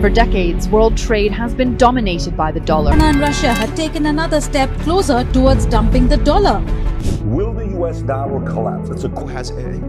For decades, world trade has been dominated by the dollar. China and Russia had taken another step closer towards dumping the dollar. Will the U.S. dollar collapse?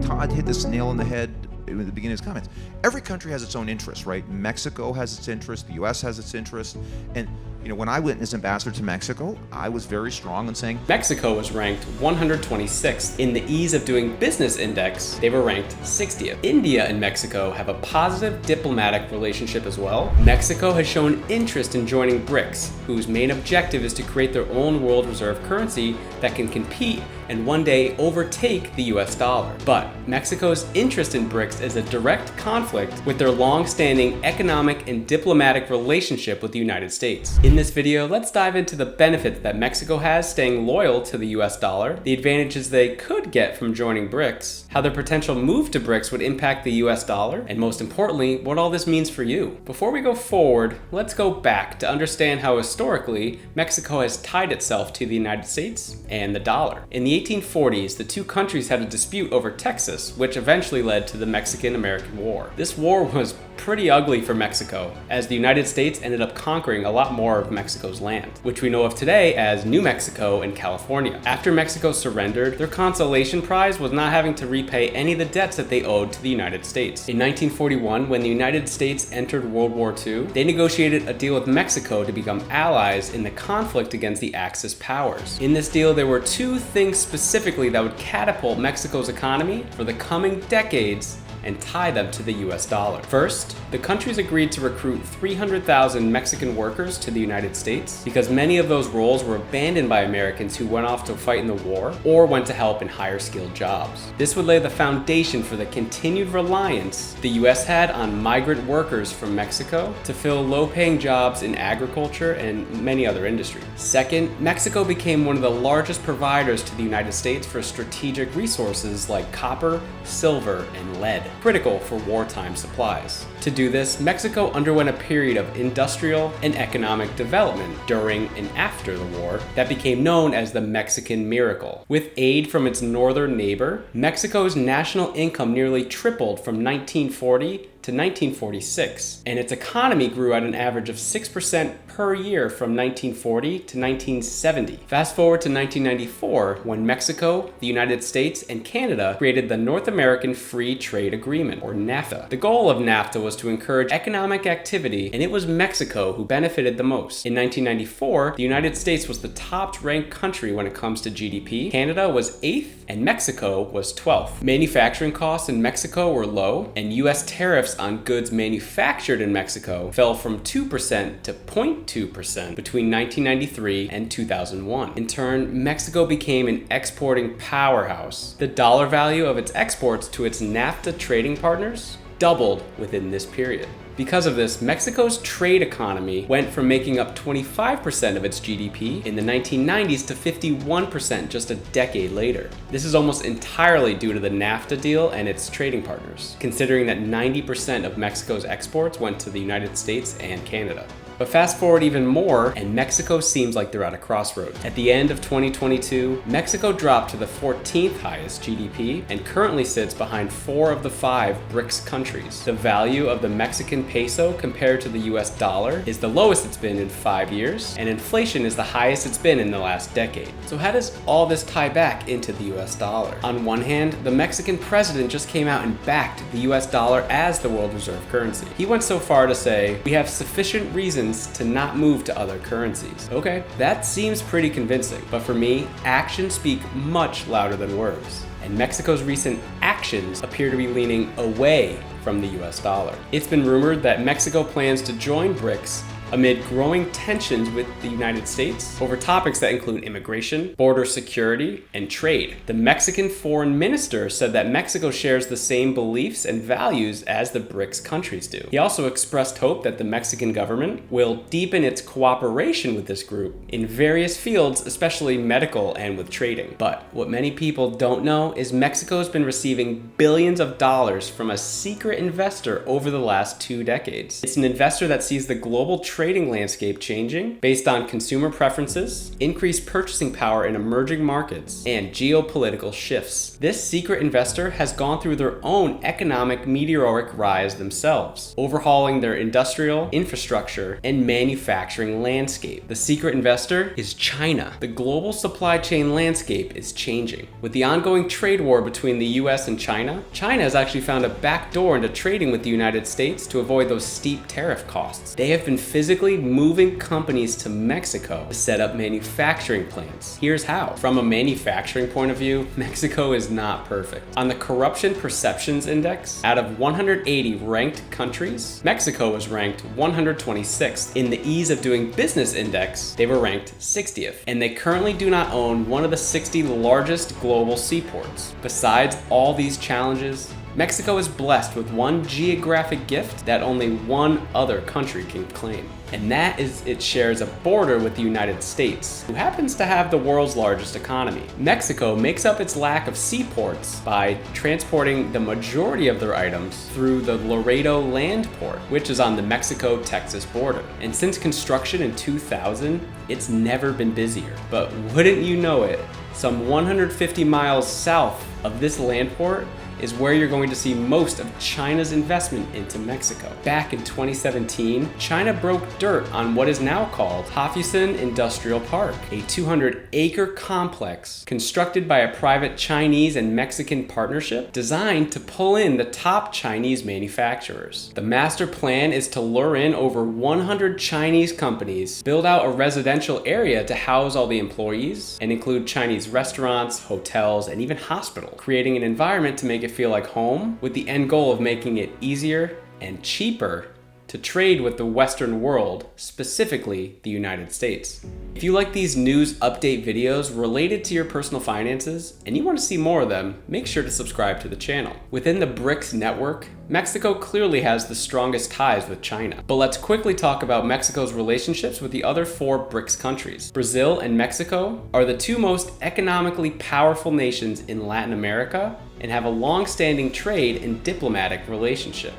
Todd hit this nail on the head at the beginning of his comments. Every country has its own interests, right? Mexico has its interest, the U.S. has its interest, and when I went as ambassador to Mexico, I was very strong in saying Mexico was ranked 126th. In the Ease of Doing Business Index, they were ranked 60th. India and Mexico have a positive diplomatic relationship as well. Mexico has shown interest in joining BRICS, whose main objective is to create their own world reserve currency that can compete and one day overtake the US dollar. But Mexico's interest in BRICS is a direct conflict with their long-standing economic and diplomatic relationship with the United States. In this video, let's dive into the benefits that Mexico has staying loyal to the US dollar, the advantages they could get from joining BRICS, how their potential move to BRICS would impact the US dollar, and most importantly, what all this means for you. Before we go forward, let's go back to understand how historically Mexico has tied itself to the United States and the dollar. In the 1840s, the two countries had a dispute over Texas, which eventually led to the Mexican-American War. This war was pretty ugly for Mexico, as the United States ended up conquering a lot more of Mexico's land, which we know of today as New Mexico and California. After Mexico surrendered, their consolation prize was not having to repay any of the debts that they owed to the United States. In 1941, when the United States entered World War II, they negotiated a deal with Mexico to become allies in the conflict against the Axis powers. In this deal, there were two things specifically that would catapult Mexico's economy for the coming decades and tie them to the US dollar. First, the countries agreed to recruit 300,000 Mexican workers to the United States because many of those roles were abandoned by Americans who went off to fight in the war or went to help in higher skilled jobs. This would lay the foundation for the continued reliance the US had on migrant workers from Mexico to fill low-paying jobs in agriculture and many other industries. Second, Mexico became one of the largest providers to the United States for strategic resources like copper, silver, and lead, critical for wartime supplies. To do this, Mexico underwent a period of industrial and economic development during and after the war that became known as the Mexican Miracle. With aid from its northern neighbor, Mexico's national income nearly tripled from 1940 to 1946, and its economy grew at an average of 6% per year from 1940 to 1970. Fast forward to 1994, when Mexico, the United States, and Canada created the North American Free Trade Agreement, or NAFTA. The goal of NAFTA was to encourage economic activity, and it was Mexico who benefited the most. In 1994, the United States was the top-ranked country when it comes to GDP, Canada was 8th, and Mexico was 12th. Manufacturing costs in Mexico were low, and US tariffs on goods manufactured in Mexico fell from 2% to 0.2% between 1993 and 2001. In turn, Mexico became an exporting powerhouse. The dollar value of its exports to its NAFTA trading partners doubled within this period. Because of this, Mexico's trade economy went from making up 25% of its GDP in the 1990s to 51% just a decade later. This is almost entirely due to the NAFTA deal and its trading partners, considering that 90% of Mexico's exports went to the United States and Canada. But fast forward even more, and Mexico seems like they're at a crossroads. At the end of 2022, Mexico dropped to the 14th highest GDP and currently sits behind 4 of the 5 BRICS countries. The value of the Mexican peso compared to the US dollar is the lowest it's been in 5 years, and inflation is the highest it's been in the last decade. So how does all this tie back into the US dollar? On one hand, the Mexican president just came out and backed the US dollar as the world reserve currency. He went so far to say, "We have sufficient reasons to not move to other currencies." Okay, that seems pretty convincing, but for me, actions speak much louder than words. And Mexico's recent actions appear to be leaning away from the US dollar. It's been rumored that Mexico plans to join BRICS amid growing tensions with the United States over topics that include immigration, border security, and trade. The Mexican foreign minister said that Mexico shares the same beliefs and values as the BRICS countries do. He also expressed hope that the Mexican government will deepen its cooperation with this group in various fields, especially medical and with trading. But what many people don't know is Mexico's been receiving billions of dollars from a secret investor over the last 2 decades. It's an investor that sees the global trade trading landscape changing based on consumer preferences, increased purchasing power in emerging markets, and geopolitical shifts. This secret investor has gone through their own economic meteoric rise themselves, overhauling their industrial, infrastructure, and manufacturing landscape. The secret investor is China. The global supply chain landscape is changing. With the ongoing trade war between the US and China, China has actually found a backdoor into trading with the United States to avoid those steep tariff costs. They have been physically moving companies to Mexico to set up manufacturing plants. Here's how. From a manufacturing point of view, Mexico is not perfect. On the Corruption Perceptions Index, out of 180 ranked countries, Mexico was ranked 126th. In the Ease of Doing Business Index, they were ranked 60th. And they currently do not own one of the 60 largest global seaports. Besides all these challenges, Mexico is blessed with one geographic gift that only one other country can claim. And that is it shares a border with the United States, who happens to have the world's largest economy. Mexico makes up its lack of seaports by transporting the majority of their items through the Laredo land port, which is on the Mexico-Texas border. And since construction in 2000, it's never been busier. But wouldn't you know it, some 150 miles south of this land port is where you're going to see most of China's investment into Mexico. Back in 2017, China broke dirt on what is now called Hafusen Industrial Park, a 200-acre complex constructed by a private Chinese and Mexican partnership designed to pull in the top Chinese manufacturers. The master plan is to lure in over 100 Chinese companies, build out a residential area to house all the employees, and include Chinese restaurants, hotels, and even hospitals, creating an environment to make it feel like home, with the end goal of making it easier and cheaper to trade with the Western world, specifically the United States. If you like these news update videos related to your personal finances and you want to see more of them, make sure to subscribe to the channel. Within the BRICS network, Mexico clearly has the strongest ties with China. But let's quickly talk about Mexico's relationships with the other 4 BRICS countries. Brazil and Mexico are the 2 most economically powerful nations in Latin America and have a long-standing trade and diplomatic relationship.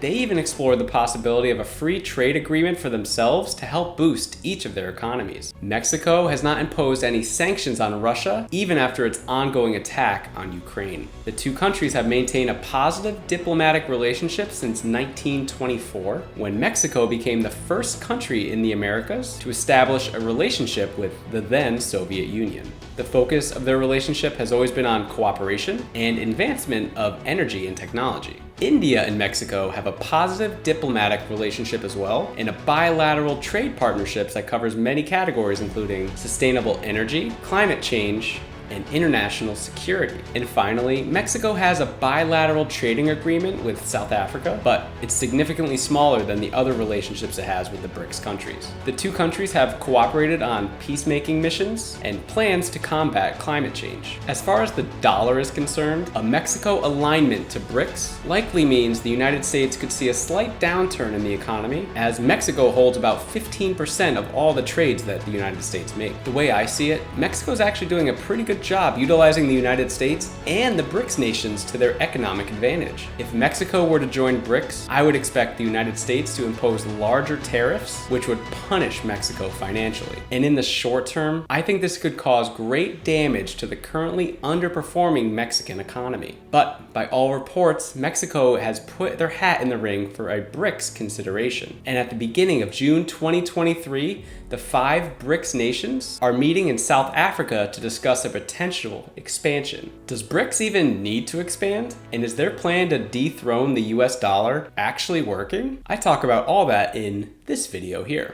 They even explored the possibility of a free trade agreement for themselves to help boost each of their economies. Mexico has not imposed any sanctions on Russia, even after its ongoing attack on Ukraine. The 2 countries have maintained a positive diplomatic relationship since 1924, when Mexico became the first country in the Americas to establish a relationship with the then Soviet Union. The focus of their relationship has always been on cooperation and advancement of energy and technology. India and Mexico have a positive diplomatic relationship as well, and a bilateral trade partnerships that covers many categories including sustainable energy, climate change, and international security. And finally, Mexico has a bilateral trading agreement with South Africa, but it's significantly smaller than the other relationships it has with the BRICS countries. The 2 countries have cooperated on peacemaking missions and plans to combat climate change. As far as the dollar is concerned, a Mexico alignment to BRICS likely means the United States could see a slight downturn in the economy, as Mexico holds about 15% of all the trades that the United States make. The way I see it, Mexico is actually doing a pretty good job utilizing the United States and the BRICS nations to their economic advantage. If Mexico were to join BRICS, I would expect the United States to impose larger tariffs, which would punish Mexico financially. And in the short term, I think this could cause great damage to the currently underperforming Mexican economy. But by all reports, Mexico has put their hat in the ring for a BRICS consideration. And at the beginning of June 2023, the 5 BRICS nations are meeting in South Africa to discuss a potential expansion. Does BRICS even need to expand? And is their plan to dethrone the US dollar actually working? I talk about all that in this video here.